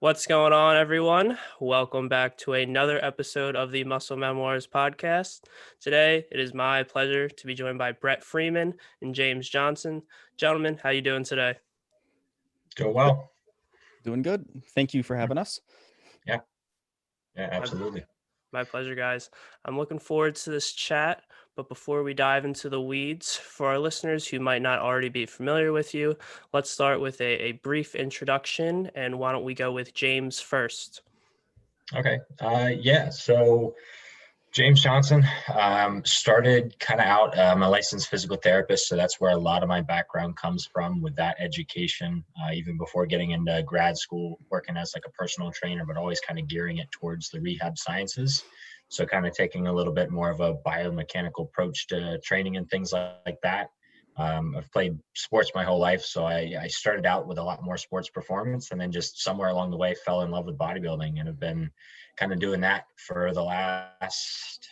What's going on, everyone? Welcome back to another episode of the Muscle Memoirs Podcast. Today, it is my pleasure to be joined by Brett Freeman and James Johnson. Gentlemen, how you doing today? Doing well. Doing good. Thank you for having us. Yeah, absolutely. My pleasure, guys. I'm looking forward to this chat. But before we dive into the weeds, for our listeners who might not already be familiar with you, let's start with a brief introduction. And why don't we go with James first? Okay. So James Johnson started kind of out. I'm a licensed physical therapist, so that's where a lot of my background comes from with that education. Even before getting into grad school, working as like a personal trainer, but always kind of gearing it towards the rehab sciences. So kind of taking a little bit more of a biomechanical approach to training and things like that. I've played sports my whole life, so I started out with a lot more sports performance, and then just somewhere along the way fell in love with bodybuilding, and have been kind of doing that for the last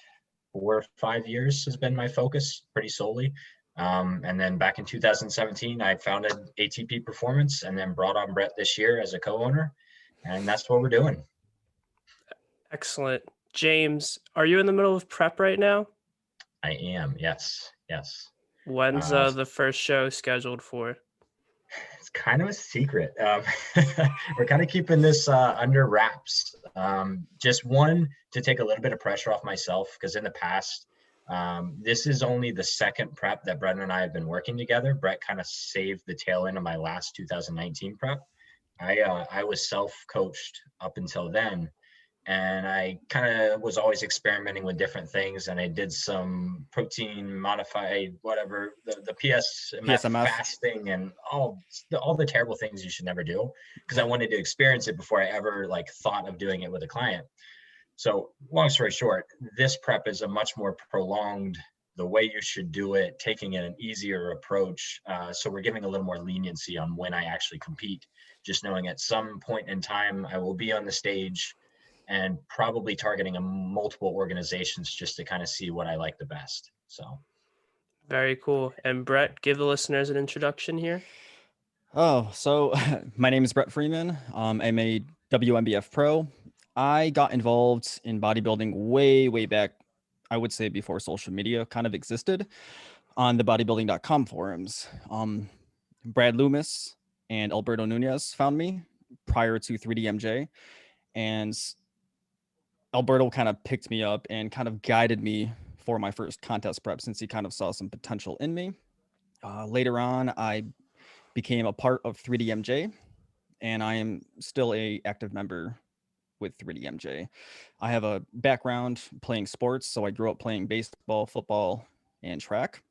4 or 5 years has been my focus pretty solely. And then back in 2017, I founded ATP Performance, and then brought on Brett this year as a co-owner, and that's what we're doing. Excellent. James, are you in the middle of prep right now? I am, yes. When's the first show scheduled for? It's kind of a secret. We're kind of keeping this under wraps. Just one, to take a little bit of pressure off myself, because in the past, this is only the second prep that Brett and I have been working together. Brett kind of saved the tail end of my last 2019 prep. I was self-coached up until then. And I kind of was always experimenting with different things, and I did some protein modified, whatever, the PSMF fasting, and all the terrible things you should never do, because I wanted to experience it before I ever thought of doing it with a client. So long story short, this prep is a much more prolonged, the way you should do it, taking an easier approach. So we're giving a little more leniency on when I actually compete, just knowing at some point in time I will be on the stage, and probably targeting multiple organizations just to kind of see what I like the best. So very cool. And Brett, give the listeners an introduction here. So my name is Brett Freeman. I'm a WNBF pro. I got involved in bodybuilding way back, I would say before social media kind of existed, on the bodybuilding.com forums. Brad Loomis and Alberto Nunez found me prior to 3DMJ, and Alberto kind of picked me up and kind of guided me for my first contest prep, since he kind of saw some potential in me. Later on, I became a part of 3DMJ, and I am still a active member with 3DMJ. I have a background playing sports, so I grew up playing baseball, football, and track.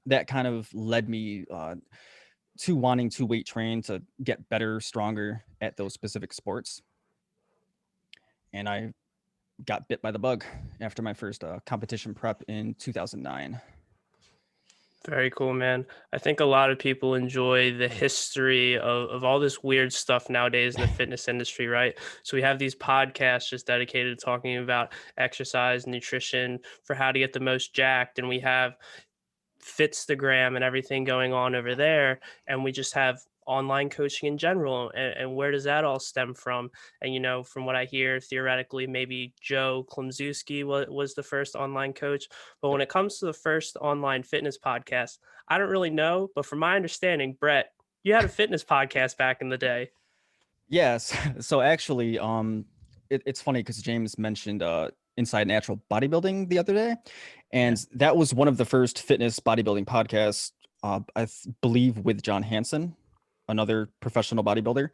That kind of led me to wanting to weight train to get better, stronger at those specific sports. And I got bit by the bug after my first competition prep in 2009. Very cool, man. I think a lot of people enjoy the history of all this weird stuff nowadays in the fitness industry, right? So we have these podcasts just dedicated to talking about exercise, nutrition, for how to get the most jacked. And we have Fitstagram and everything going on over there. And we just have online coaching in general. And where does that all stem from? And, you know, from what I hear, theoretically, maybe Joe Klimczewski was the first online coach. But when it comes to the first online fitness podcast, I don't really know. But from my understanding, Brett, you had a fitness podcast back in the day. Yes. So actually, it's funny because James mentioned Inside Natural Bodybuilding the other day. And that was one of the first fitness bodybuilding podcasts, I believe, with John Hansen, another professional bodybuilder.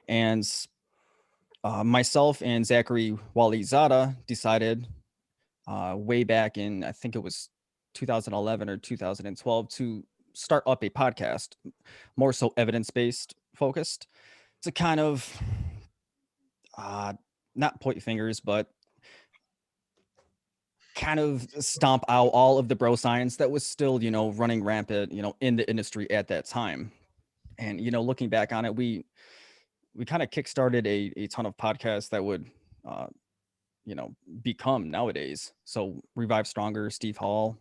And myself and Zachary Walizada decided way back in, I think it was 2011 or 2012, to start up a podcast, more so evidence-based focused, to kind of not point fingers, but kind of stomp out all of the bro science that was still, running rampant, in the industry at that time. And, looking back on it, we kind of kickstarted a ton of podcasts that would, become nowadays. So Revive Stronger, Steve Hall,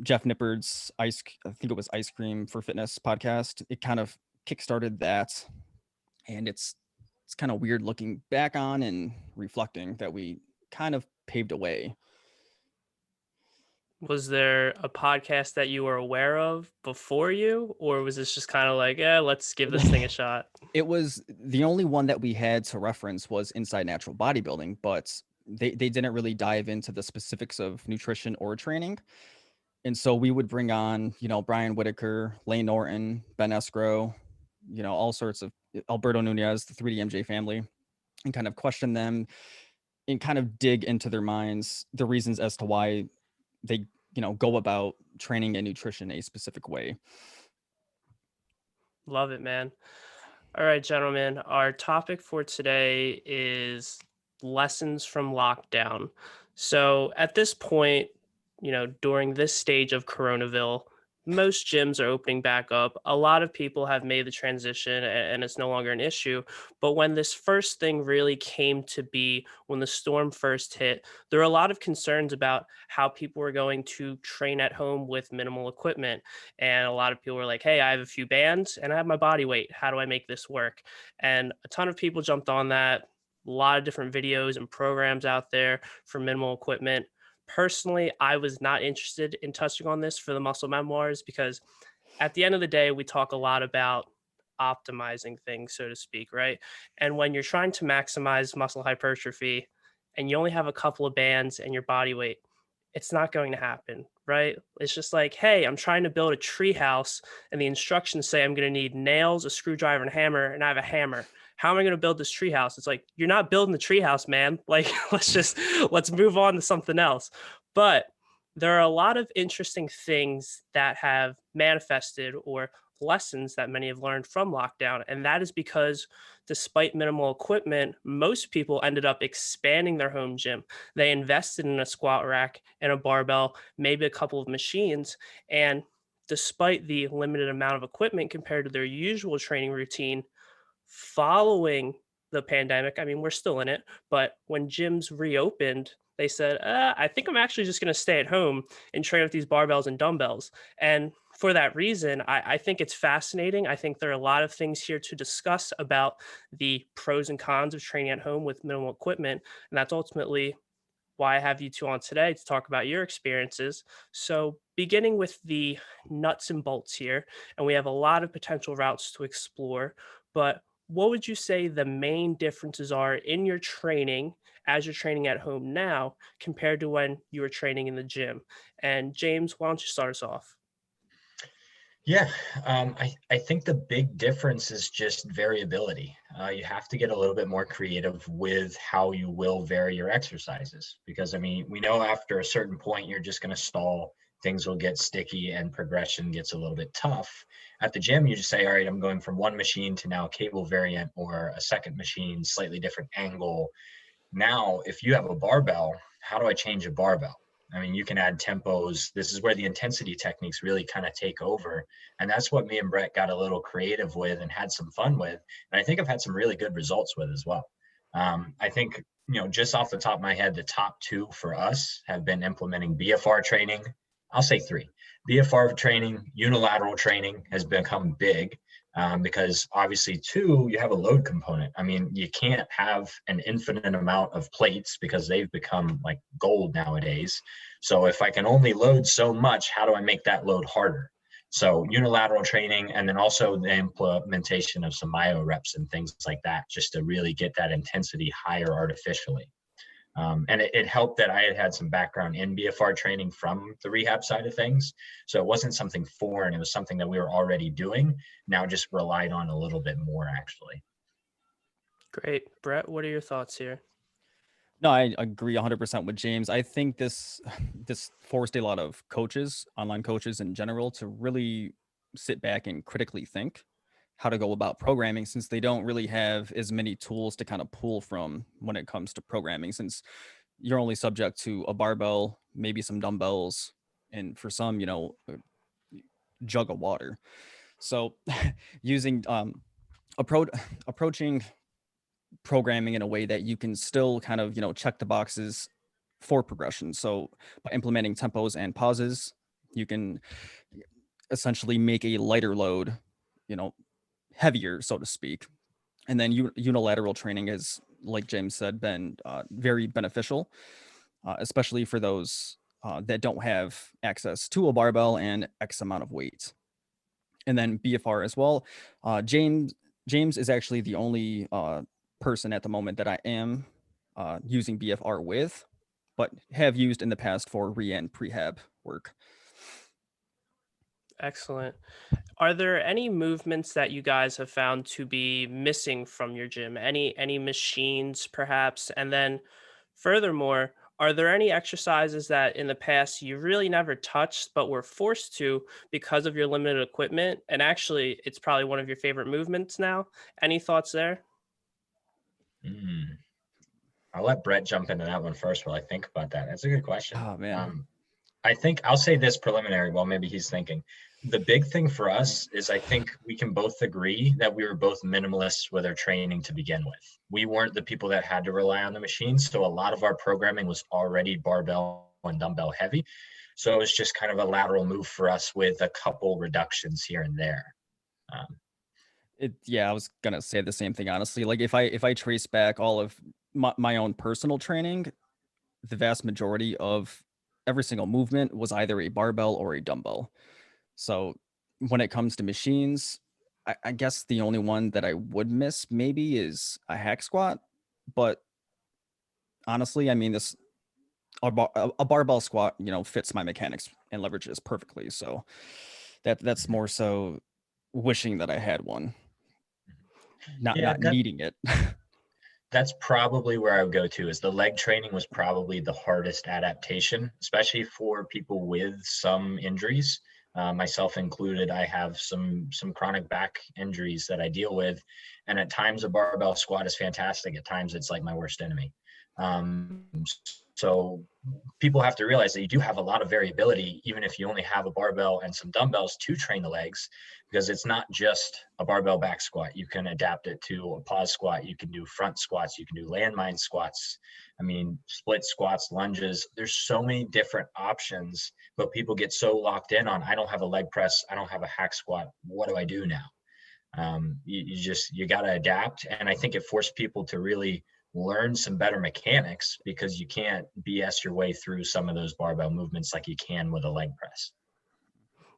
Jeff Nippard's I think it was Ice Cream for Fitness podcast. It kind of kickstarted that. And it's it's kind of weird looking back on and reflecting that we kind of paved a way. Was there a podcast that you were aware of before you, or was this just kind of like, yeah, let's give this thing a shot? It was the only one that we had to reference was Inside Natural Bodybuilding, but they didn't really dive into the specifics of nutrition or training. And so we would bring on, Brian Whitaker, Lane Norton, Ben Escrow, all sorts of Alberto Nunez, the 3DMJ family, and kind of question them and kind of dig into their minds, the reasons as to why they, go about training and nutrition a specific way. Love it, man. All right, gentlemen, our topic for today is lessons from lockdown. So at this point, during this stage of Coronaville, most gyms are opening back up. A lot of people have made the transition and it's no longer an issue. But when this first thing really came to be, when the storm first hit, there were a lot of concerns about how people were going to train at home with minimal equipment. And a lot of people were like, hey, I have a few bands and I have my body weight. How do I make this work? And a ton of people jumped on that. A lot of different videos and programs out there for minimal equipment. Personally, I was not interested in touching on this for the Muscle Memoirs because at the end of the day, we talk a lot about optimizing things, so to speak, right? And when you're trying to maximize muscle hypertrophy and you only have a couple of bands and your body weight, it's not going to happen, right? It's just like, hey, I'm trying to build a tree house and the instructions say I'm going to need nails, a screwdriver, and a hammer, and I have a hammer. How am I going to build this tree house? It's like, you're not building the tree house, man. Like, let's move on to something else. But there are a lot of interesting things that have manifested or lessons that many have learned from lockdown. And that is because despite minimal equipment, most people ended up expanding their home gym. They invested in a squat rack and a barbell, maybe a couple of machines. And despite the limited amount of equipment compared to their usual training routine, following the pandemic, I mean, we're still in it, but when gyms reopened, they said, I think I'm actually just going to stay at home and train with these barbells and dumbbells. And for that reason, I think it's fascinating. I think there are a lot of things here to discuss about the pros and cons of training at home with minimal equipment. And that's ultimately why I have you two on today to talk about your experiences. So, beginning with the nuts and bolts here, and we have a lot of potential routes to explore, but what would you say the main differences are in your training as you're training at home now compared to when you were training in the gym? And James, why don't you start us off? Yeah, I think the big difference is just variability. You have to get a little bit more creative with how you will vary your exercises because, I mean, we know after a certain point, you're just going to stall. Things will get sticky and progression gets a little bit tough. At the gym, you just say, all right, I'm going from one machine to now a cable variant or a second machine, slightly different angle. Now, if you have a barbell, how do I change a barbell? I mean, you can add tempos. This is where the intensity techniques really kind of take over. And that's what me and Brett got a little creative with and had some fun with. And I think I've had some really good results with as well. I think, just off the top of my head, the top two for us have been implementing BFR training. I'll say three. BFR training, unilateral training has become big. Because obviously, two, you have a load component. I mean, you can't have an infinite amount of plates because they've become like gold nowadays. So if I can only load so much, how do I make that load harder? So unilateral training, and then also the implementation of some myo reps and things like that, just to really get that intensity higher artificially. And it helped that I had some background in BFR training from the rehab side of things. So it wasn't something foreign. It was something that we were already doing. Now just relied on a little bit more, actually. Great. Brett, what are your thoughts here? No, I agree 100% with James. I think this forced a lot of coaches, online coaches in general, to really sit back and critically think how to go about programming, since they don't really have as many tools to kind of pull from when it comes to programming, since you're only subject to a barbell, maybe some dumbbells, and for some, a jug of water. So using approaching programming in a way that you can still kind of, check the boxes for progression. So by implementing tempos and pauses, you can essentially make a lighter load, heavier, so to speak, And then unilateral training is, like James said, been very beneficial, especially for those that don't have access to a barbell and X amount of weight. And then BFR as well. James is actually the only person at the moment that I am using BFR with, but have used in the past for and prehab work. Excellent. Are there any movements that you guys have found to be missing from your gym? Any machines perhaps? And then furthermore, are there any exercises that in the past you really never touched but were forced to because of your limited equipment? And actually, it's probably one of your favorite movements now. Any thoughts there? Mm. I'll let Brett jump into that one first while I think about that. That's a good question. Oh man. I think I'll say this preliminary while maybe he's thinking. The big thing for us is I think we can both agree that we were both minimalists with our training to begin with. We weren't the people that had to rely on the machines. So a lot of our programming was already barbell and dumbbell heavy. So it was just kind of a lateral move for us with a couple reductions here and there. I was gonna say the same thing, honestly. Like if I trace back all of my own personal training, the vast majority of every single movement was either a barbell or a dumbbell. So when it comes to machines, I guess the only one that I would miss maybe is a hack squat. But honestly, I mean, a barbell squat, fits my mechanics and leverages perfectly. So that's more so wishing that I had one, not needing it. That's probably where I would go to, is the leg training was probably the hardest adaptation, especially for people with some injuries. Myself included, I have some chronic back injuries that I deal with. And at times a barbell squat is fantastic. At times it's like my worst enemy. So people have to realize that you do have a lot of variability, even if you only have a barbell and some dumbbells to train the legs, because it's not just a barbell back squat. You can adapt it to a pause squat. You can do front squats. You can do landmine squats. I mean, split squats, lunges. There's so many different options, but people get so locked in on, I don't have a leg press. I don't have a hack squat. What do I do now? You got to adapt. And I think it forced people to really learn some better mechanics, because you can't BS your way through some of those barbell movements like you can with a leg press.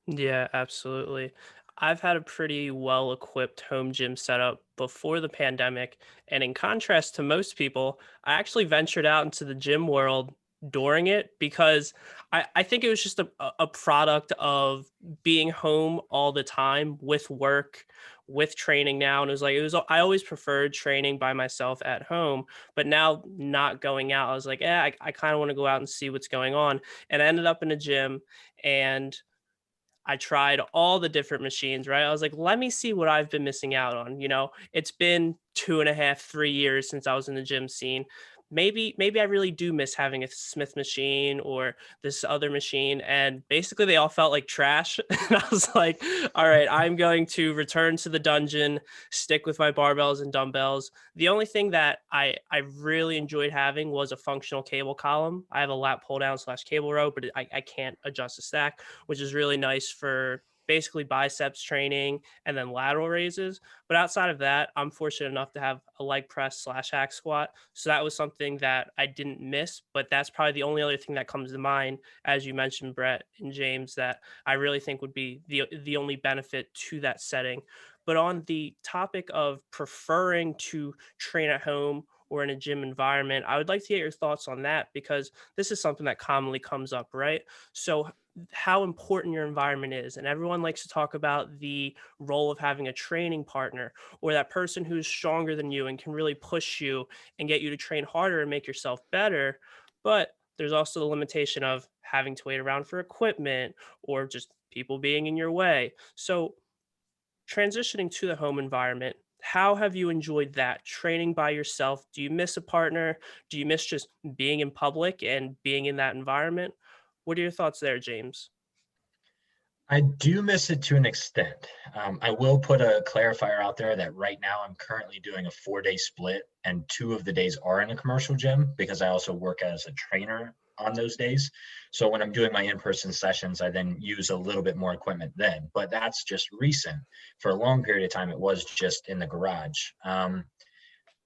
Yeah, absolutely. I've had a pretty well equipped home gym setup before the pandemic. And in contrast to most people, I actually ventured out into the gym world during it because I think it was just a product of being home all the time with work, with training now. And I always preferred training by myself at home, but now not going out, I was like, I kind of want to go out and see what's going on. And I ended up in a gym and I tried all the different machines, right? I was like, let me see what I've been missing out on. It's been 2.5, 3 years since I was in the gym scene. Maybe I really do miss having a Smith machine or this other machine. And basically they all felt like trash. And I was like, all right, I'm going to return to the dungeon, stick with my barbells and dumbbells. The only thing that I really enjoyed having was a functional cable column. I have a lat pull down / cable row, but I can't adjust the stack, which is really nice for basically biceps training and then lateral raises. But outside of that, I'm fortunate enough to have a leg press / hack squat. So that was something that I didn't miss, but that's probably the only other thing that comes to mind, as you mentioned, Brett and James, that I really think would be the only benefit to that setting. But on the topic of preferring to train at home or in a gym environment, I would like to get your thoughts on that, because this is something that commonly comes up, right? So how important your environment is. And everyone likes to talk about the role of having a training partner or that person who's stronger than you and can really push you and get you to train harder and make yourself better. But there's also the limitation of having to wait around for equipment or just people being in your way. So transitioning to the home environment, how have you enjoyed that training by yourself? Do you miss a partner? Do you miss just being in public and being in that environment? What are your thoughts there, James? I do miss it to an extent. I will put a clarifier out there that right now I'm currently doing a 4-day split, and 2 of the days are in a commercial gym because I also work as a trainer on those days. So when I'm doing my in-person sessions, I then use a little bit more equipment then, but that's just recent. For a long period of time, it was just in the garage.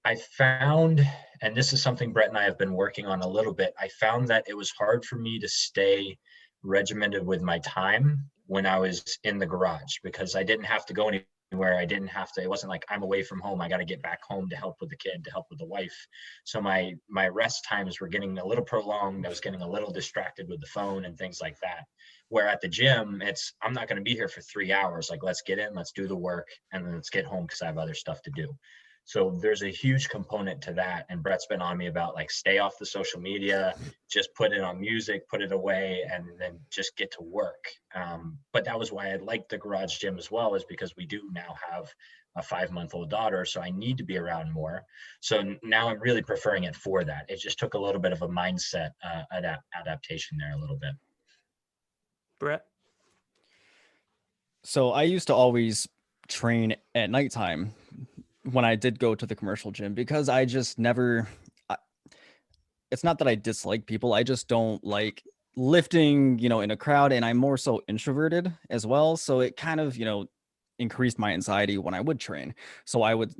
I found, and this is something Brett and I have been working on a little bit, I found that it was hard for me to stay regimented with my time when I was in the garage, because I didn't have to go anywhere. I didn't have to, it wasn't like I'm away from home, I got to get back home to help with the kid, to help with the wife. So my rest times were getting a little prolonged. I was getting a little distracted with the phone and things like that. Where at the gym, it's, I'm not going to be here for 3 hours. Like, let's get in, let's do the work, and then let's get home because I have other stuff to do. So there's a huge component to that. And Brett's been on me about, like, stay off the social media, just put it on music, put it away, and then just get to work. But that was why I liked the garage gym as well, is because we do now have a 5-month-old daughter. So I need to be around more. So now I'm really preferring it for that. It just took a little bit of a mindset adaptation there a little bit. Brett? So I used to always train at nighttime when I did go to the commercial gym, because I just never, it's not that I dislike people. I just don't like lifting, in a crowd, and I'm more so introverted as well. So it kind of, increased my anxiety when I would train. So I would,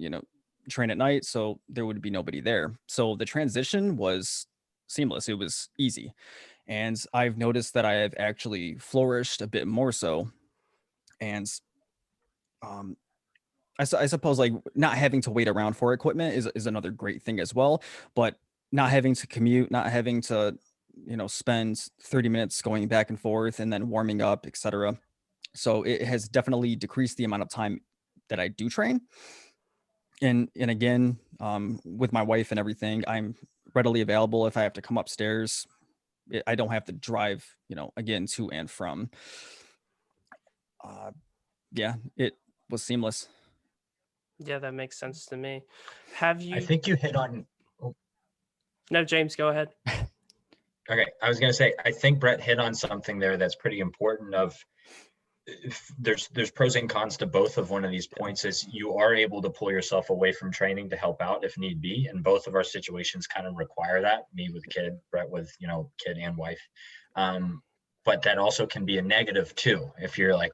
train at night, so there would be nobody there. So the transition was seamless. It was easy. And I've noticed that I have actually flourished a bit more so. And I suppose, like, not having to wait around for equipment is another great thing as well, but not having to commute, not having to, spend 30 minutes going back and forth and then warming up, etc. So it has definitely decreased the amount of time that I do train. And again, with my wife and everything, I'm readily available. If I have to come upstairs, I don't have to drive, again, to and from. Yeah, it was seamless. Yeah, that makes sense to me. Have you? I think you hit on. Oh, No, James, go ahead. okay, I was going to say, I think Brett hit on something there that's pretty important. Of, there's pros and cons to both of one of these points. Is you are able to pull yourself away from training to help out if need be, and both of our situations kind of require that. Me with kid, Brett with kid and wife. But that also can be a negative too, if you're like,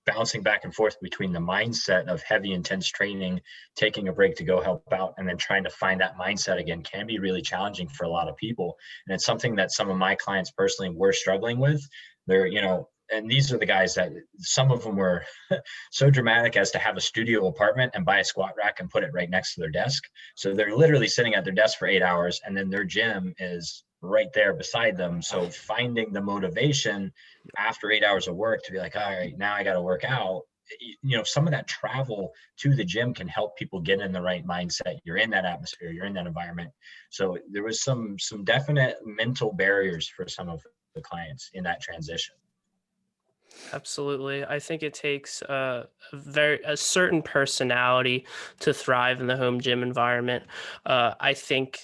bouncing back and forth between the mindset of heavy, intense training, taking a break to go help out, and then trying to find that mindset again can be really challenging for a lot of people. And it's something that some of my clients personally were struggling with. They're, and these are the guys that, some of them were so dramatic as to have a studio apartment and buy a squat rack and put it right next to their desk. So they're literally sitting at their desk for 8 hours, and then their gym is right there beside them. So finding the motivation after 8 hours of work to be like, all right, now I got to work out. Some of that travel to the gym can help people get in the right mindset. You're in that atmosphere, you're in that environment. So there was some definite mental barriers for some of the clients in that transition. Absolutely. I think it takes a certain personality to thrive in the home gym environment. I think,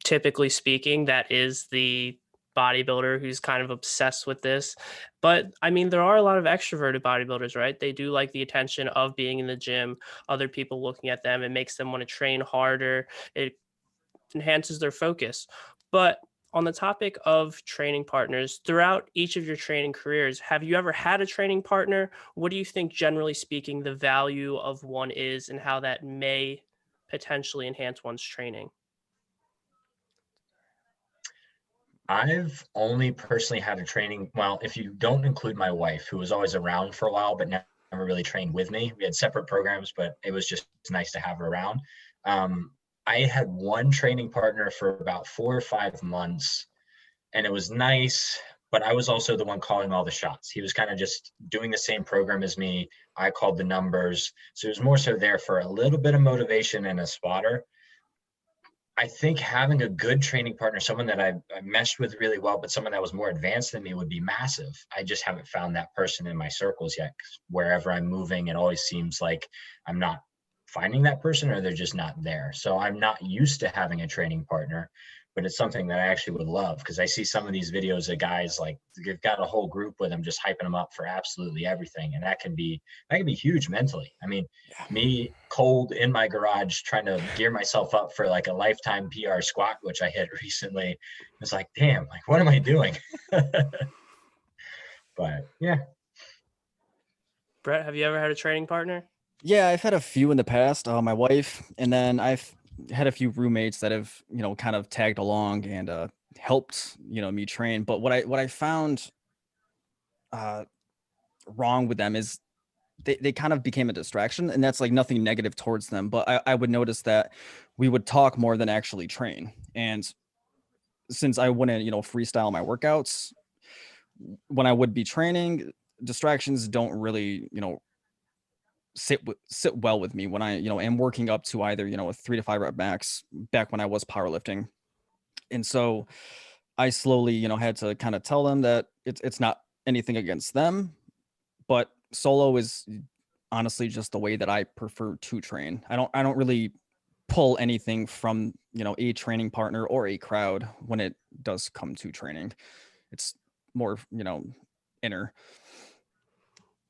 typically speaking, that is the bodybuilder who's kind of obsessed with this. But I mean, there are a lot of extroverted bodybuilders, right? They do like the attention of being in the gym, other people looking at them. It makes them want to train harder. It enhances their focus. But on the topic of training partners, throughout each of your training careers, have you ever had a training partner? What do you think, generally speaking, the value of one is, and how that may potentially enhance one's training? I've only personally had a training, well, if you don't include my wife, who was always around for a while, but never really trained with me. We had separate programs, but it was just nice to have her around. I had one training partner for about 4 or 5 months, and it was nice, but I was also the one calling all the shots. He was kind of just doing the same program as me. I called the numbers. So it was more so there for a little bit of motivation and a spotter. I think having a good training partner, someone that I meshed with really well, but someone that was more advanced than me, would be massive. I just haven't found that person in my circles yet. Wherever I'm moving, it always seems like I'm not finding that person or they're just not there. So I'm not used to having a training partner, but it's something that I actually would love, because I see some of these videos of guys like they've got a whole group with them just hyping them up for absolutely everything. And that can be huge mentally. I mean, me cold in my garage trying to gear myself up for like a lifetime PR squat, which I hit recently. It's like, damn, like what am I doing? But yeah. Brett, have you ever had a training partner? Yeah, I've had a few in the past. My wife, and then I've had a few roommates that have, kind of tagged along and helped, me train. But what I found wrong with them is they kind of became a distraction, and that's like nothing negative towards them. But I would notice that we would talk more than actually train. And since I wouldn't, freestyle my workouts, when I would be training, distractions don't really, sit well with me when I, am working up to either, a 3 to 5 rep max back when I was powerlifting. And so I slowly, had to kind of tell them that it's not anything against them, but solo is honestly just the way that I prefer to train. I don't really pull anything from, a training partner or a crowd when it does come to training. It's more, inner.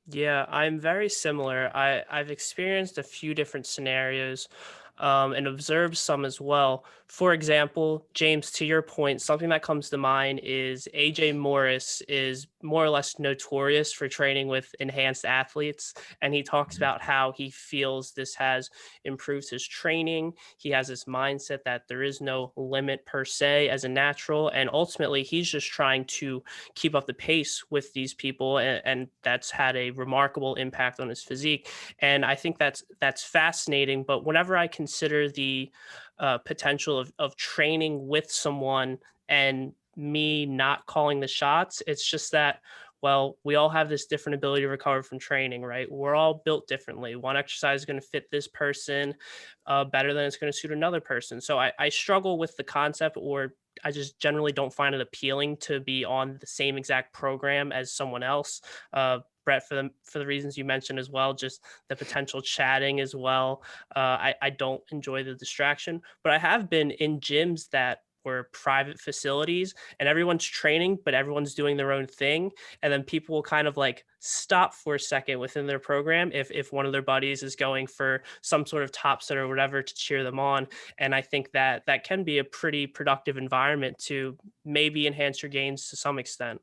Yeah, I'm very similar. I've experienced a few different scenarios and observed some as well. For example, James, to your point, something that comes to mind is AJ Morris is more or less notorious for training with enhanced athletes. And he talks about how he feels this has improved his training. He has this mindset that there is no limit per se as a natural. And ultimately, he's just trying to keep up the pace with these people, and that's had a remarkable impact on his physique. And I think that's fascinating. But whenever I consider the potential of training with someone and me not calling the shots, it's just that, well, we all have this different ability to recover from training, right? We're all built differently. One exercise is going to fit this person better than it's going to suit another person. So I struggle with the concept, or I just generally don't find it appealing to be on the same exact program as someone else. Brett, for the reasons you mentioned as well, just the potential chatting as well. I don't enjoy the distraction, but I have been in gyms that were private facilities and everyone's training, but everyone's doing their own thing. And then people will kind of like stop for a second within their program if one of their buddies is going for some sort of top set or whatever to cheer them on. And I think that can be a pretty productive environment to maybe enhance your gains to some extent.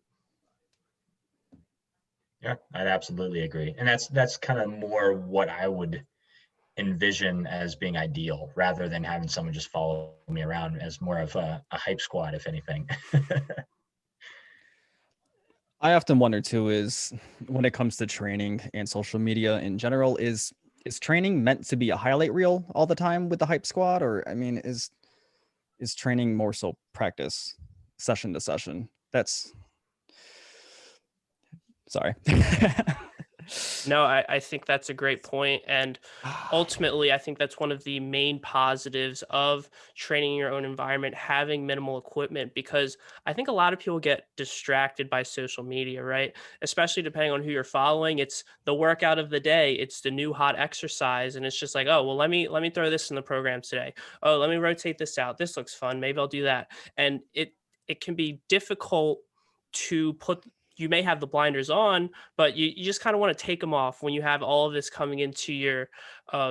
Yeah, I'd absolutely agree. And that's kind of more what I would envision as being ideal, rather than having someone just follow me around as more of a hype squad, if anything. I often wonder too is when it comes to training and social media in general, is training meant to be a highlight reel all the time with the hype squad? Or I mean, is training more so practice session to session? That's sorry. No, I think that's a great point. And ultimately, I think that's one of the main positives of training in your own environment, having minimal equipment, because I think a lot of people get distracted by social media, right? Especially depending on who you're following. It's the workout of the day, it's the new hot exercise. And it's just like, oh, well, let me throw this in the program today. Oh, let me rotate this out. This looks fun. Maybe I'll do that. And it can be difficult to put, you may have the blinders on, but you just kind of want to take them off when you have all of this coming into your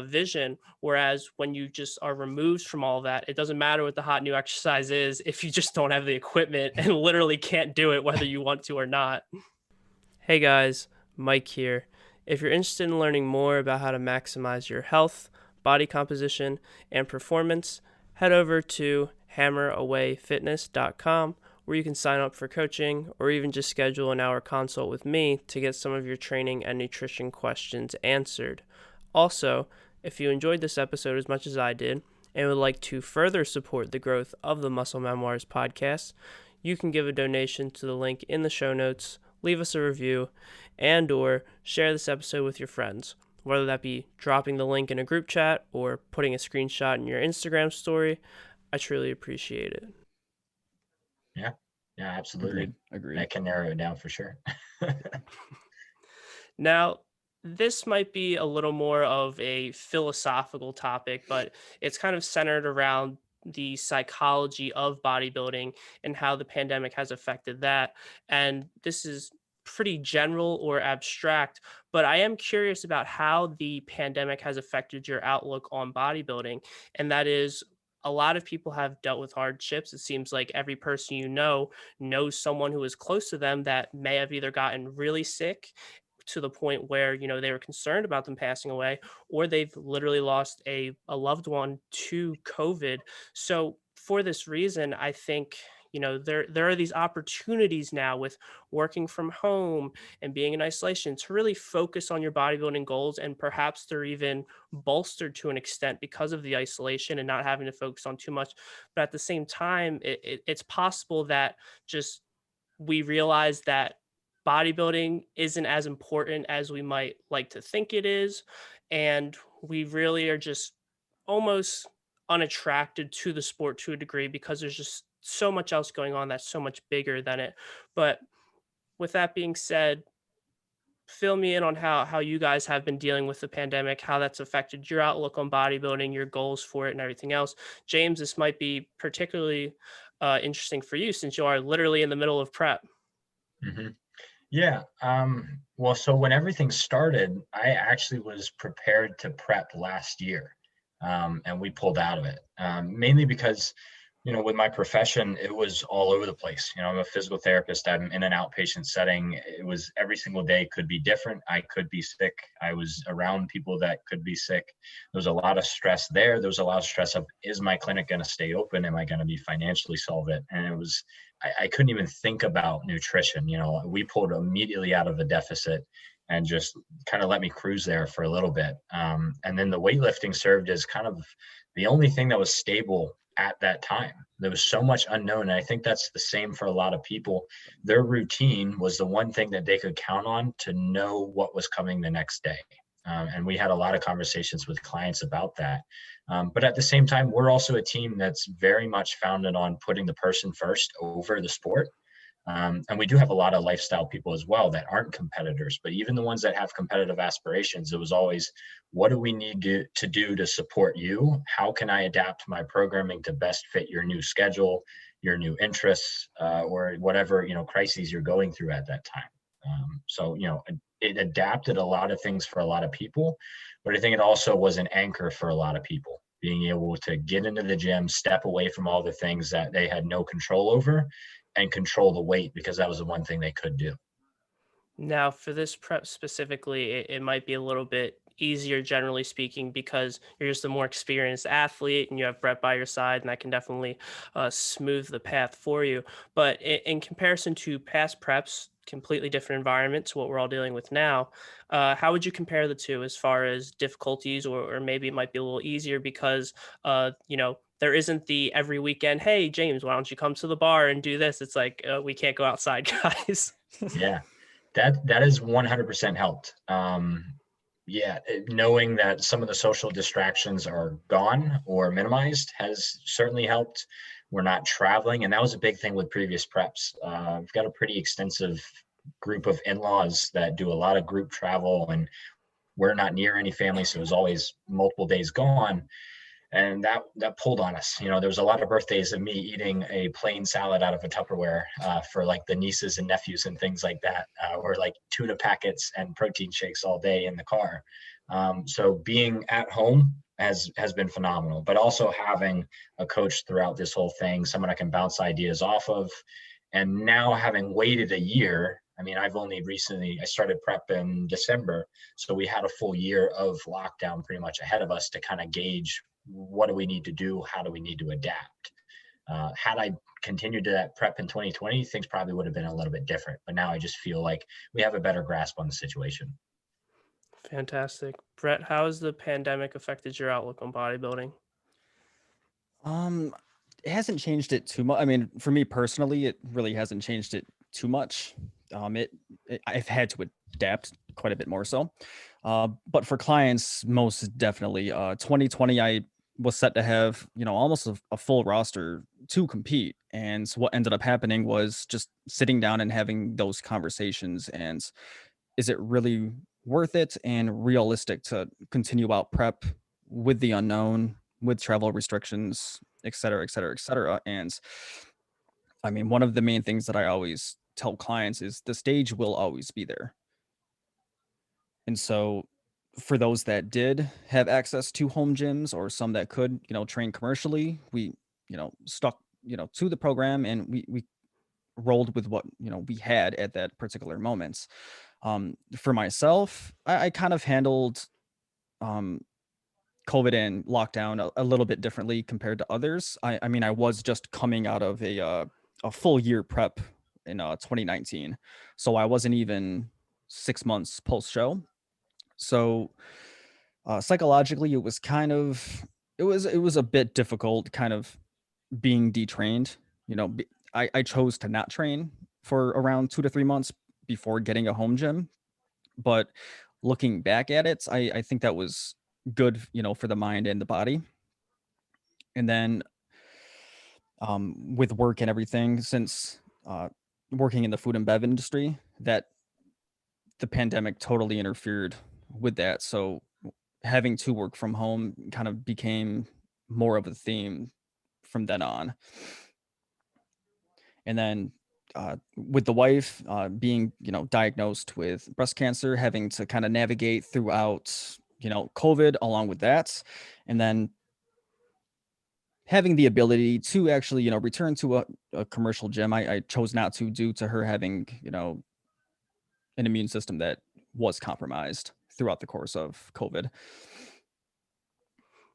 vision. Whereas when you just are removed from all of that, it doesn't matter what the hot new exercise is if you just don't have the equipment and literally can't do it whether you want to or not. Hey guys, Mike here. If you're interested in learning more about how to maximize your health, body composition, and performance, head over to hammerawayfitness.com, where you can sign up for coaching or even just schedule an hour consult with me to get some of your training and nutrition questions answered. Also, if you enjoyed this episode as much as I did and would like to further support the growth of the Muscle Memoirs podcast, you can give a donation to the link in the show notes, leave us a review, and or share this episode with your friends, whether that be dropping the link in a group chat or putting a screenshot in your Instagram story. I truly appreciate it. Yeah, absolutely. Agreed. That can narrow it down for sure. Now, this might be a little more of a philosophical topic, but it's kind of centered around the psychology of bodybuilding and how the pandemic has affected that. And this is pretty general or abstract, but I am curious about how the pandemic has affected your outlook on bodybuilding. And that is, a lot of people have dealt with hardships. It seems like every person you know knows someone who is close to them that may have either gotten really sick to the point where they were concerned about them passing away, or they've literally lost a loved one to COVID. So for this reason, I think there are these opportunities now with working from home and being in isolation to really focus on your bodybuilding goals, and perhaps they're even bolstered to an extent because of the isolation and not having to focus on too much. But at the same time, it's possible that just we realize that bodybuilding isn't as important as we might like to think it is. And we really are just almost unattracted to the sport to a degree because there's just so much else going on that's so much bigger than it. But with that being said, fill me in on how you guys have been dealing with the pandemic, how that's affected your outlook on bodybuilding, your goals for it, and everything else. James, this might be particularly interesting for you since you are literally in the middle of prep. Mm-hmm. Yeah. Well, so when everything started, I actually was prepared to prep last year, and we pulled out of it, mainly because, with my profession, it was all over the place. I'm a physical therapist. I'm in an outpatient setting. It was every single day could be different. I could be sick. I was around people that could be sick. There was a lot of stress there. There was a lot of stress of, is my clinic going to stay open? Am I going to be financially solvent? And it was, I couldn't even think about nutrition. We pulled immediately out of the deficit and just kind of let me cruise there for a little bit. And then the weightlifting served as kind of the only thing that was stable at that time. There was so much unknown. And I think that's the same for a lot of people. Their routine was the one thing that they could count on to know what was coming the next day. And we had a lot of conversations with clients about that. But at the same time, we're also a team that's very much founded on putting the person first over the sport. And we do have a lot of lifestyle people as well that aren't competitors, but even the ones that have competitive aspirations, it was always, what do we need to do to support you? How can I adapt my programming to best fit your new schedule, your new interests, or whatever, crises you're going through at that time. So it adapted a lot of things for a lot of people, but I think it also was an anchor for a lot of people, being able to get into the gym, step away from all the things that they had no control over, and control the weight, because that was the one thing they could do. Now, for this prep specifically, it might be a little bit easier, generally speaking, because you're just a more experienced athlete and you have Brett by your side, and that can definitely smooth the path for you. But in comparison to past preps, completely different environment to what we're all dealing with now, how would you compare the two as far as difficulties, or maybe it might be a little easier because, there isn't the every weekend, hey, James, why don't you come to the bar and do this? It's like, we can't go outside, guys. Yeah. That is 100% helped. Knowing that some of the social distractions are gone or minimized has certainly helped. We're not traveling, and that was a big thing with previous preps. We've got a pretty extensive group of in-laws that do a lot of group travel, and we're not near any family, so it was always multiple days gone. And that pulled on us. There was a lot of birthdays of me eating a plain salad out of a Tupperware for like the nieces and nephews and things like that, or like tuna packets and protein shakes all day in the car. So being at home has been phenomenal, but also having a coach throughout this whole thing, someone I can bounce ideas off of. And now having waited a year, I started prep in December. So we had a full year of lockdown pretty much ahead of us to kind of gauge, what do we need to do? How do we need to adapt? Had I continued to that prep in 2020, things probably would have been a little bit different. But now I just feel like we have a better grasp on the situation. Fantastic. Brett, how has the pandemic affected your outlook on bodybuilding? It hasn't changed it too much. I mean, for me personally, it really hasn't changed it too much. I've had to adapt quite a bit more so. But for clients, most definitely. 2020, I was set to have, almost a full roster to compete. And so what ended up happening was just sitting down and having those conversations. And is it really worth it and realistic to continue out prep with the unknown, with travel restrictions, et cetera, et cetera, et cetera. And I mean, one of the main things that I always tell clients is the stage will always be there. And so for those that did have access to home gyms or some that could, train commercially, we, stuck, to the program, and we rolled with what, we had at that particular moment. For myself, I kind of handled COVID and lockdown a little bit differently compared to others. I mean, I was just coming out of a full year prep in 2019, so I wasn't even 6 months post show. So psychologically, it was a bit difficult, kind of being detrained. I chose to not train for around 2 to 3 months before getting a home gym, but looking back at it, I think that was good, for the mind and the body. And then with work and everything, since working in the food and bev industry, that the pandemic totally interfered with that. So having to work from home kind of became more of a theme from then on. And then with the wife being, diagnosed with breast cancer, having to kind of navigate throughout, COVID along with that, and then having the ability to actually, return to a commercial gym, I chose not to, due to her having, an immune system that was compromised throughout the course of COVID.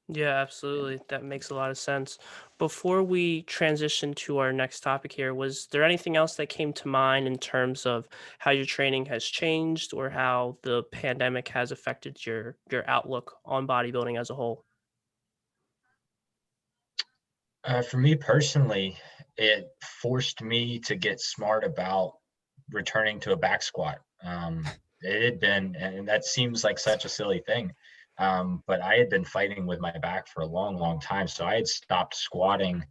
Yeah, absolutely. That makes a lot of sense. Before we transition to our next topic here, was there anything else that came to mind in terms of how your training has changed or how the pandemic has affected your outlook on bodybuilding as a whole? For me personally, it forced me to get smart about returning to a back squat. It had been, and that seems like such a silly thing, but I had been fighting with my back for a long, long time. So I had stopped squatting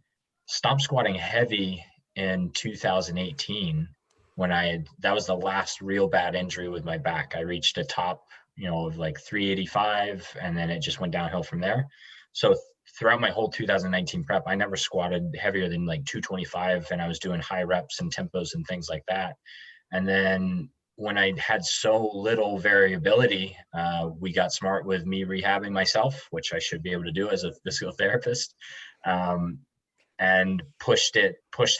heavy in 2018 when that was the last real bad injury with my back. I reached a top, of like 385, and then it just went downhill from there. So throughout my whole 2019 prep, I never squatted heavier than like 225, and I was doing high reps and tempos and things like that. And then when I had so little variability, we got smart with me rehabbing myself, which I should be able to do as a physical therapist. And pushed it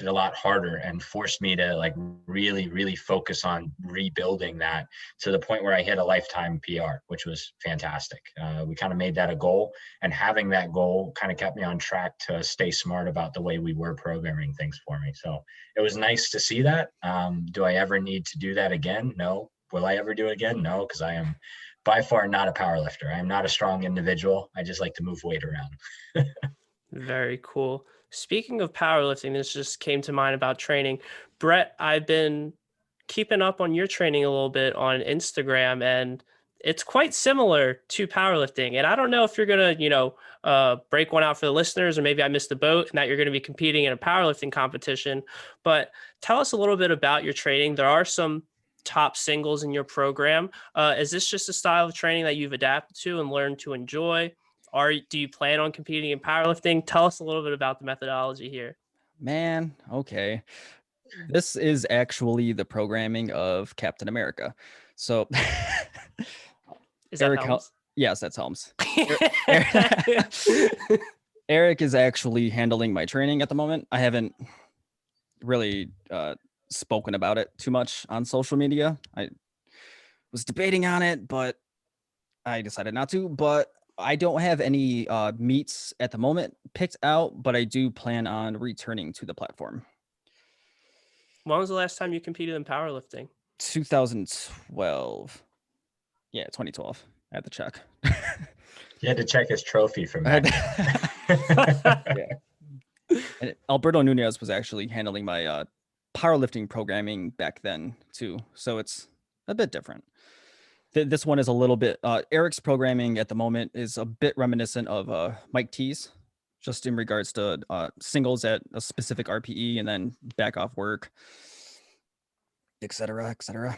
a lot harder and forced me to like really, really focus on rebuilding that to the point where I hit a lifetime PR, which was fantastic. We kind of made that a goal, and having that goal kind of kept me on track to stay smart about the way we were programming things for me. So it was nice to see that. Do I ever need to do that again? No. Will I ever do it again? No, because I am by far not a power lifter. I am not a strong individual. I just like to move weight around. Very cool. Speaking of powerlifting, this just came to mind about training. Brett, I've been keeping up on your training a little bit on Instagram, and it's quite similar to powerlifting. And I don't know if you're going to, break one out for the listeners, or maybe I missed the boat and that you're going to be competing in a powerlifting competition, but tell us a little bit about your training. There are some top singles in your program. Is this just a style of training that you've adapted to and learned to enjoy? Do you plan on competing in powerlifting? Tell us a little bit about the methodology here. Man, okay. This is actually the programming of Captain America. So Is that Helms? Yes, that's Helms. Eric is actually handling my training at the moment. I haven't really spoken about it too much on social media. I was debating on it, but I decided not to. But I don't have any meets at the moment picked out, but I do plan on returning to the platform. When was the last time you competed in powerlifting? 2012. Yeah, 2012. I had to check. You had to check his trophy from back yeah. And Alberto Nunez was actually handling my powerlifting programming back then too, so it's a bit different. This one is a little bit. Eric's programming at the moment is a bit reminiscent of Mike T's, just in regards to singles at a specific RPE and then back off work, etc., etc.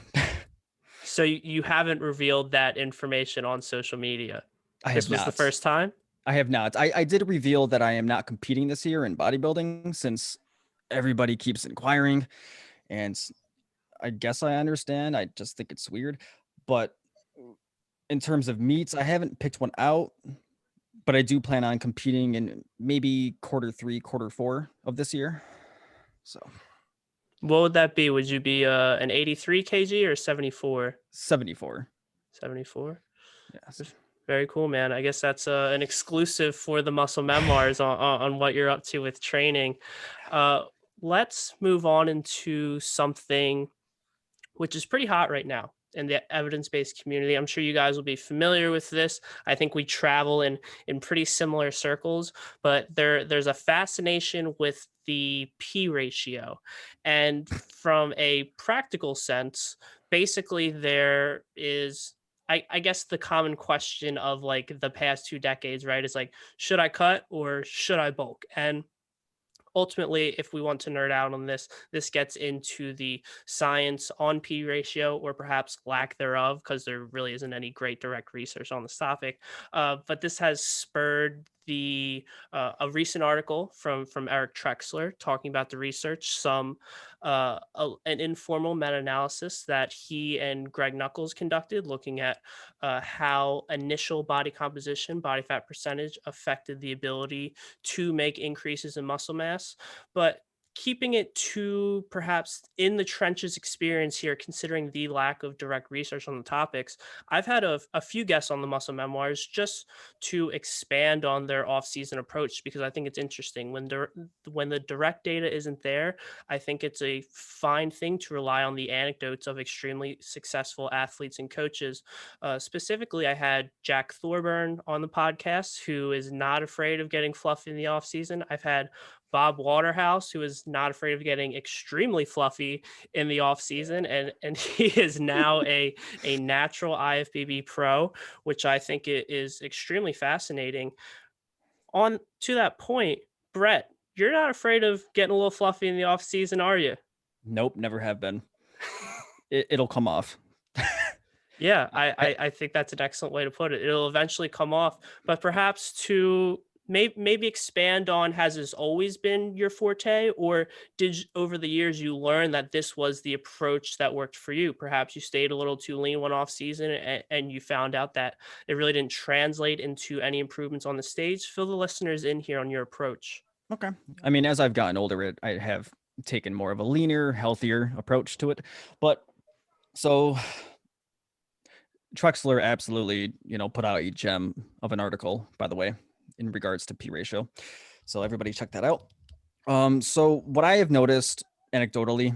So you haven't revealed that information on social media. I This have was the not. first time? I have not. I did reveal that I am not competing this year in bodybuilding since everybody keeps inquiring, and I guess I understand. I just think it's weird. But in terms of meets, I haven't picked one out, but I do plan on competing in maybe quarter 3, quarter 4 of this year. So What would that be? Would you be an 83 kg or 74? 74. 74? Yes. Very cool, man. I guess that's an exclusive for the Muscle Memoirs on what you're up to with training. Let's move on into something which is pretty hot right now in the evidence-based community. I'm sure you guys will be familiar with this. I think we travel in pretty similar circles, but there's a fascination with the P ratio. And from a practical sense, basically there is I guess the common question of like the past 2 decades, right? Is like, should I cut or should I bulk? And ultimately, if we want to nerd out on this, this gets into the science on P ratio or perhaps lack thereof, because there really isn't any great direct research on this topic. But this has spurred a recent article from Eric Trexler talking about the research, an informal meta-analysis that he and Greg Knuckles conducted, looking at how initial body composition, body fat percentage affected the ability to make increases in muscle mass. But keeping it to perhaps in the trenches experience here, considering the lack of direct research on the topics, I've had a few guests on the Muscle Memoirs just to expand on their off-season approach, because I think it's interesting when the direct data isn't there. I think it's a fine thing to rely on the anecdotes of extremely successful athletes and coaches. Specifically, I had Jack Thorburn on the podcast, who is not afraid of getting fluffy in the off season. I've had Bob Waterhouse, who is not afraid of getting extremely fluffy in the off season, and he is now a natural IFBB pro, which I think is extremely fascinating. On to that point, Brett, you're not afraid of getting a little fluffy in the off season, are you? Nope, never have been. It'll come off. Yeah, I I think that's an excellent way to put it. It'll eventually come off, but perhaps to maybe expand on, has this always been your forte, or over the years you learn that this was the approach that worked for you? Perhaps you stayed a little too lean one off season, and you found out that it really didn't translate into any improvements on the stage. Fill the listeners in here on your approach. Okay. I mean, as I've gotten older, I have taken more of a leaner, healthier approach to it. But so Trexler absolutely, put out a gem of an article, by the way, in regards to P ratio. So everybody check that out. So what I have noticed anecdotally,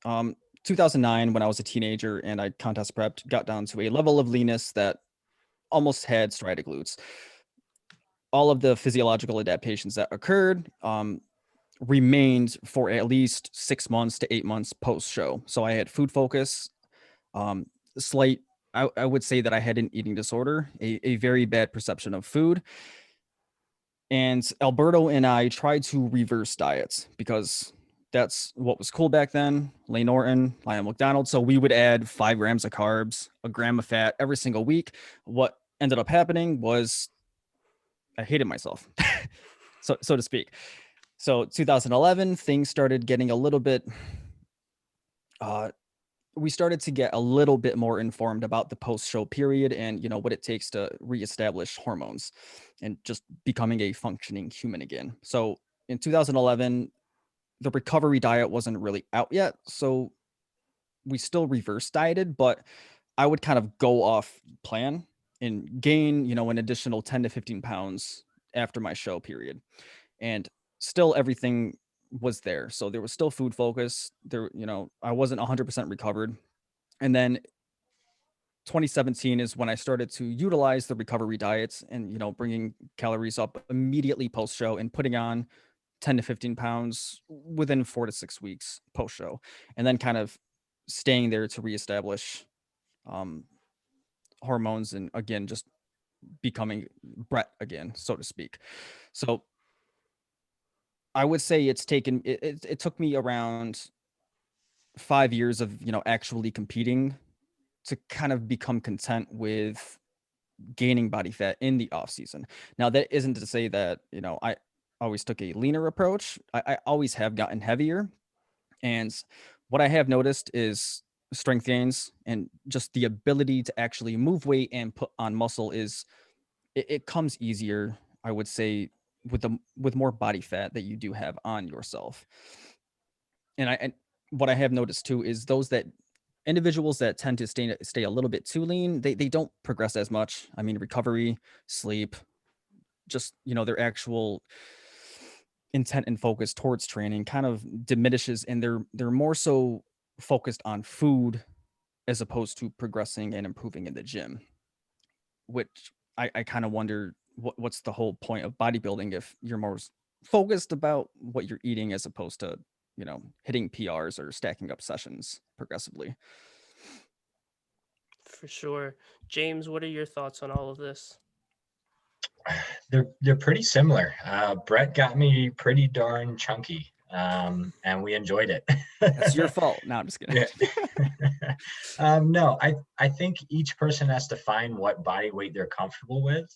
2009, when I was a teenager and I contest prepped, got down to a level of leanness that almost had striated glutes. All of the physiological adaptations that occurred remained for at least 6 months to 8 months post show. So I had food focus, slight, I would say that I had an eating disorder, a very bad perception of food. And Alberto and I tried to reverse diets because that's what was cool back then. Lane Norton, Lionel McDonald. So we would add 5 grams of carbs, a gram of fat every single week. What ended up happening was I hated myself, so to speak. So 2011, things started getting a little bit, we started to get a little bit more informed about the post-show period and, what it takes to reestablish hormones and just becoming a functioning human again. So in 2011, the recovery diet wasn't really out yet. So we still reverse dieted, but I would kind of go off plan and gain, an additional 10 to 15 pounds after my show period. And still everything was there. So there was still food focus there. I wasn't 100% recovered. And then 2017 is when I started to utilize the recovery diets and, bringing calories up immediately post show and putting on 10 to 15 pounds within 4 to 6 weeks post show. And then kind of staying there to reestablish hormones and again, just becoming Brett again, so to speak. So I would say it took me around 5 years of, actually competing to kind of become content with gaining body fat in the off season. Now, that isn't to say that, I always took a leaner approach. I always have gotten heavier. And what I have noticed is strength gains and just the ability to actually move weight and put on muscle it comes easier, I would say, with more body fat that you do have on yourself. And what I have noticed too is those that individuals that tend to stay a little bit too lean, they don't progress as much. I mean, recovery, sleep, just their actual intent and focus towards training kind of diminishes, and they're more so focused on food as opposed to progressing and improving in the gym, which I kind of wonder what's the whole point of bodybuilding if you're more focused about what you're eating as opposed to hitting PRs or stacking up sessions progressively. For sure. James, what are your thoughts on all of this? They're pretty similar. Brett got me pretty darn chunky, and we enjoyed it. That's your fault. No, I'm just kidding. No, I think each person has to find what body weight they're comfortable with,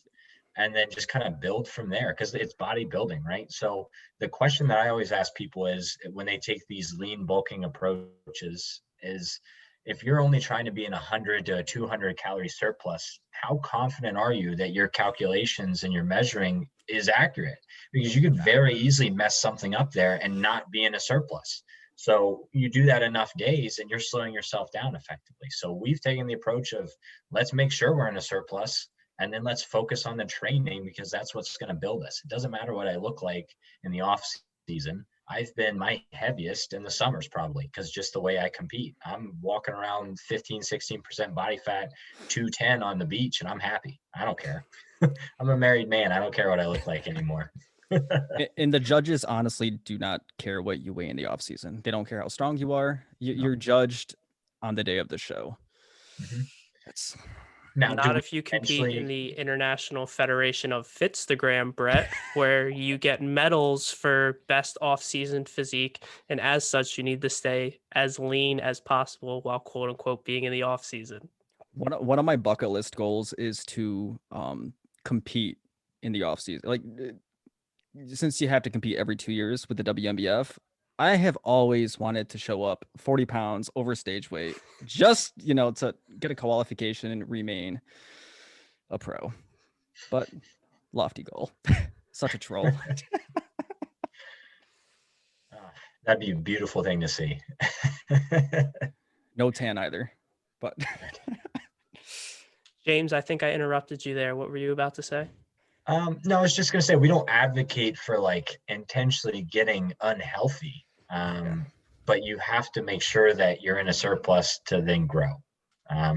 and then just kind of build from there, because it's bodybuilding, right? So the question that I always ask people is, when they take these lean bulking approaches, is if you're only trying to be in 100 to 200 calorie surplus, how confident are you that your calculations and your measuring is accurate? Because you could very easily mess something up there and not be in a surplus. So you do that enough days and you're slowing yourself down effectively. So we've taken the approach of, let's make sure we're in a surplus, and then let's focus on the training, because that's what's going to build us. It doesn't matter what I look like in the off season. I've been my heaviest in the summers, probably because just the way I compete. I'm walking around 15-16% body fat, 210 on the beach, and I'm happy. I don't care. I'm a married man. I don't care what I look like anymore. And the judges honestly do not care what you weigh in the off season. They don't care how strong you are. You're judged on the day of the show. Mm-hmm. That's now, not if you compete in the International Federation of Fitstagram, Brett, where you get medals for best off-season physique, and as such, you need to stay as lean as possible while quote unquote being in the off season. One of my bucket list goals is to compete in the off season. Like, since you have to compete every 2 years with the WNBF, I have always wanted to show up 40 pounds over stage weight, just, to get a qualification and remain a pro. But lofty goal. Such a troll. That'd be a beautiful thing to see. No tan either. But James, I think I interrupted you there. What were you about to say? No, I was just going to say, we don't advocate for like intentionally getting unhealthy, but you have to make sure that you're in a surplus to then grow.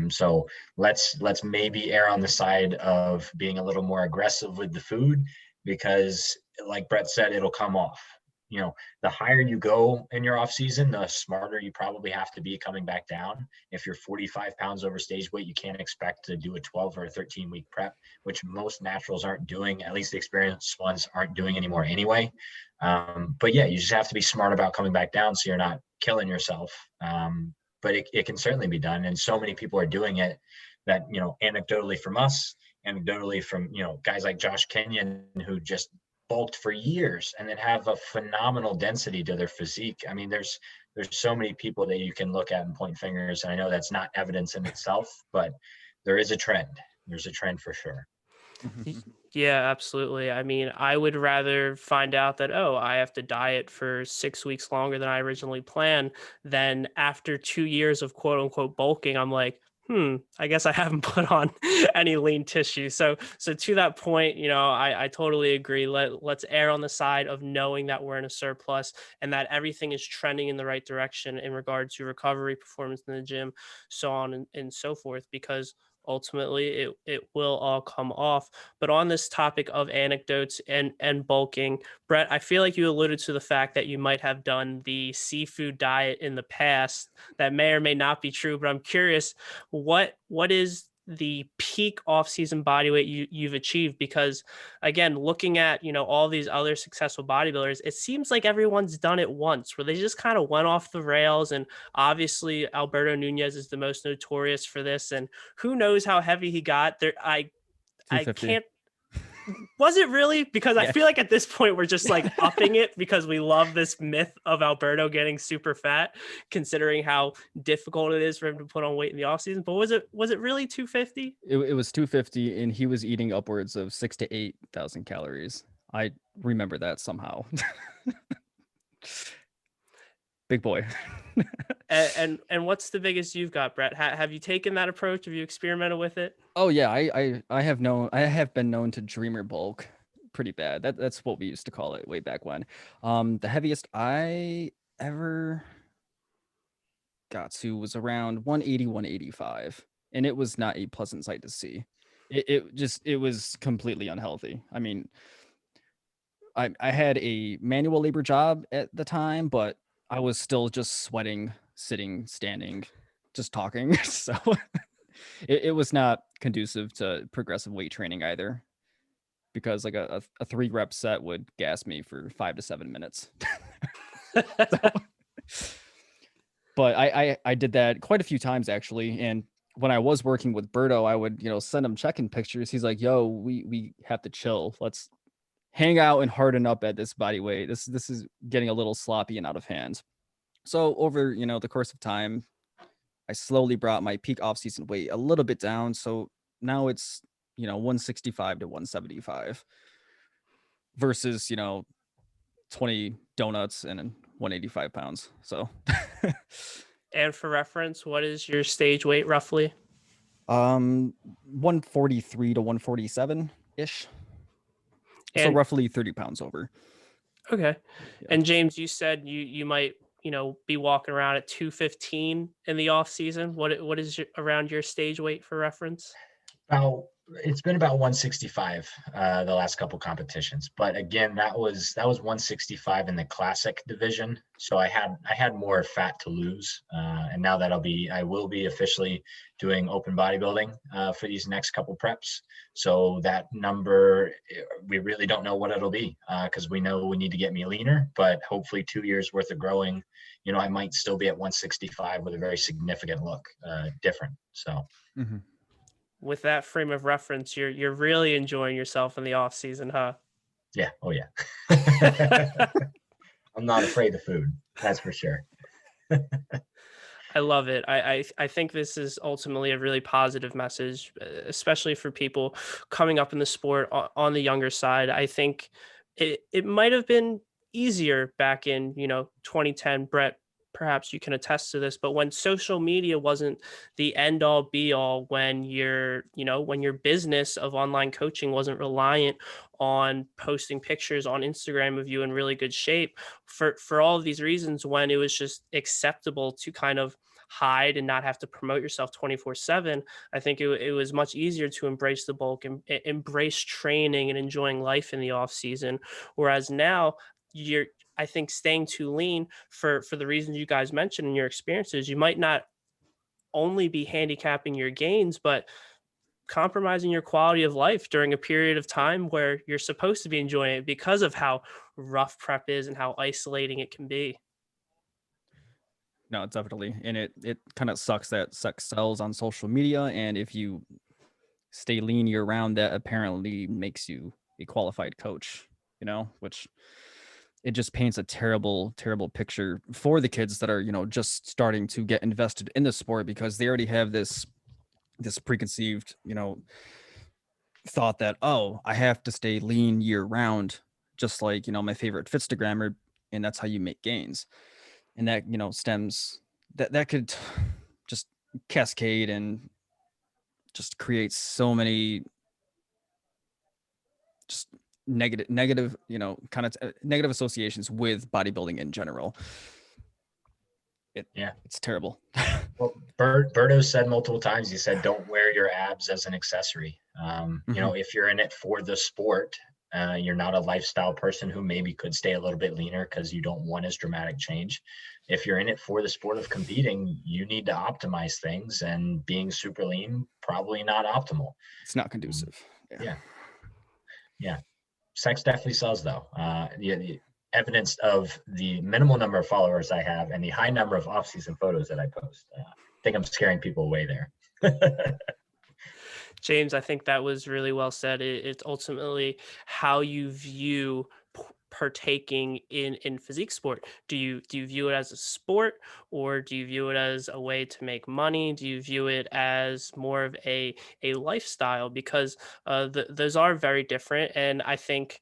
So let's maybe err on the side of being a little more aggressive with the food, because like Brett said, it'll come off. The higher you go in your off season, the smarter you probably have to be coming back down. If you're 45 pounds over stage weight, you can't expect to do a 12 or a 13 week prep, which most naturals aren't doing. At least the experienced ones aren't doing anymore anyway. But yeah, you just have to be smart about coming back down so you're not killing yourself. But it can certainly be done. And so many people are doing it that, anecdotally from us, anecdotally from, guys like Josh Kenyon, who just bulked for years and then have a phenomenal density to their physique. I mean, there's so many people that you can look at and point fingers. And I know that's not evidence in itself, but there is a trend. There's a trend for sure. Yeah, absolutely. I mean, I would rather find out that, I have to diet for 6 weeks longer than I originally planned, than after 2 years of quote unquote bulking, I'm like, I guess I haven't put on any lean tissue. So to that point, I totally agree. Let's err on the side of knowing that we're in a surplus and that everything is trending in the right direction in regard to recovery, performance in the gym, so on and so forth, because ultimately it will all come off. But on this topic of anecdotes and bulking, Brett, I feel like you alluded to the fact that you might have done the seafood diet in the past. That may or may not be true, but I'm curious, what is the peak off-season body weight you've achieved? Because again, looking at, all these other successful bodybuilders, it seems like everyone's done it once where they just kind of went off the rails. And obviously Alberto Nunez is the most notorious for this. And who knows how heavy he got there. I 250. can't. Was it really? Because I Yeah. feel like at this point we're just like upping it because we love this myth of Alberto getting super fat, considering how difficult it is for him to put on weight in the off season. But was it really 250? It was 250, and he was eating upwards of 6,000 to 8,000 calories. I remember that somehow. Big boy. And what's the biggest you've got, Brett? Have you taken that approach? Have you experimented with it? Oh yeah, I have been known to dreamer bulk pretty bad. That's what we used to call it way back when. The heaviest I ever got to was around 180, 185, and it was not a pleasant sight to see. It was completely unhealthy. I mean, I had a manual labor job at the time, but I was still just sweating, sitting, standing, just talking. So it was not conducive to progressive weight training either, because like a 3-rep set would gas me for 5 to 7 minutes. But I did that quite a few times actually. And when I was working with Berto, I would, send him check-in pictures. He's like, yo, we have to chill. Let's hang out and harden up at this body weight. This is getting a little sloppy and out of hand. So over, the course of time, I slowly brought my peak off-season weight a little bit down. So now it's, 165 to 175 versus, 20 donuts and 185 pounds. So. And for reference, what is your stage weight roughly? 143 to 147 ish. So roughly 30 pounds over. Okay. Yeah. And James, you said you might, be walking around at 215 in the off season. What is around your stage weight for reference? It's been about 165 the last couple competitions, but again, that was 165 in the classic division. So I had more fat to lose, and now that I will be officially doing open bodybuilding for these next couple preps. So that number, we really don't know what it'll be because we know we need to get me leaner, but hopefully 2 years worth of growing, I might still be at 165 with a very significant look different. So. Mm-hmm. With that frame of reference, you're really enjoying yourself in the off season, huh? Yeah. Oh yeah. I'm not afraid of food. That's for sure. I love it. I think this is ultimately a really positive message, especially for people coming up in the sport on the younger side. I think it might have been easier back in, 2010, Brett, perhaps you can attest to this, but when social media wasn't the end all be all, when your business of online coaching wasn't reliant on posting pictures on Instagram of you in really good shape for all of these reasons, when it was just acceptable to kind of hide and not have to promote yourself 24/7, I think it was much easier to embrace the bulk and embrace training and enjoying life in the off season. Whereas now I think staying too lean for the reasons you guys mentioned in your experiences, you might not only be handicapping your gains, but compromising your quality of life during a period of time where you're supposed to be enjoying it because of how rough prep is and how isolating it can be. No, definitely. And it kind of sucks that sex sells on social media. And if you stay lean year round, that apparently makes you a qualified coach, which it just paints a terrible, terrible picture for the kids that are, just starting to get invested in the sport, because they already have this preconceived, thought that, oh, I have to stay lean year round, just like, my favorite Fitstagrammer, and that's how you make gains. And that, stems that could just cascade and just create so many just negative, negative associations with bodybuilding in general. It's terrible. Well, Berto said multiple times, he said, don't wear your abs as an accessory. Mm-hmm. If you're in it for the sport, you're not a lifestyle person who maybe could stay a little bit leaner because you don't want as dramatic change. If you're in it for the sport of competing, you need to optimize things, and being super lean, probably not optimal. It's not conducive. Yeah. Sex definitely sells though. The evidence of the minimal number of followers I have and the high number of off-season photos that I post. I think I'm scaring people away there. James, I think that was really well said. It's ultimately how you view partaking in physique sport. Do you view it as a sport, or do you view it as a way to make money? Do you view it as more of a lifestyle? Because those are very different. And I think,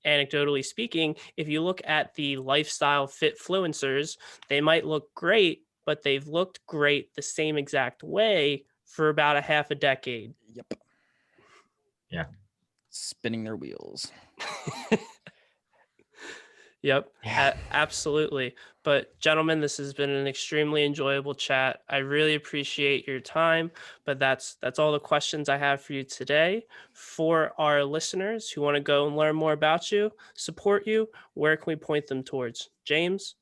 anecdotally speaking, if you look at the lifestyle fit fluencers, they might look great, but they've looked great the same exact way for about a half a decade. Yep. Yeah. Spinning their wheels. Yep, Yeah. absolutely. But gentlemen, this has been an extremely enjoyable chat. I really appreciate your time, but that's all the questions I have for you today. For our listeners who want to go and learn more about you, support you, where can we point them towards? James?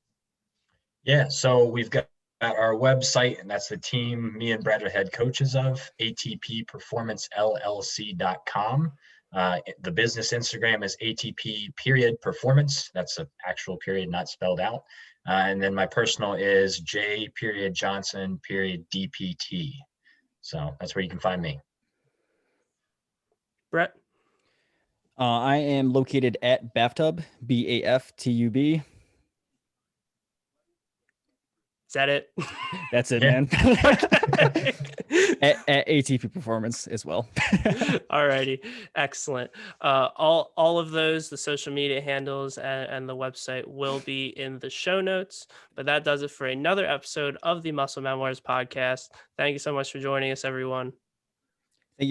Yeah, so we've got our website, and that's the team me and Brett are head coaches of, atpperformancellc.com. The business Instagram is ATP_performance. That's an actual period, not spelled out. And then my personal is J.Johnson.DPT. So that's where you can find me. Brett? I am located at Bathtub, BAFTUB. Is that it? That's it, Yeah. man. at ATP Performance as well. Alrighty, excellent. All of those, the social media handles and the website will be in the show notes. But that does it for another episode of the Muscle Memoirs podcast. Thank you so much for joining us, everyone.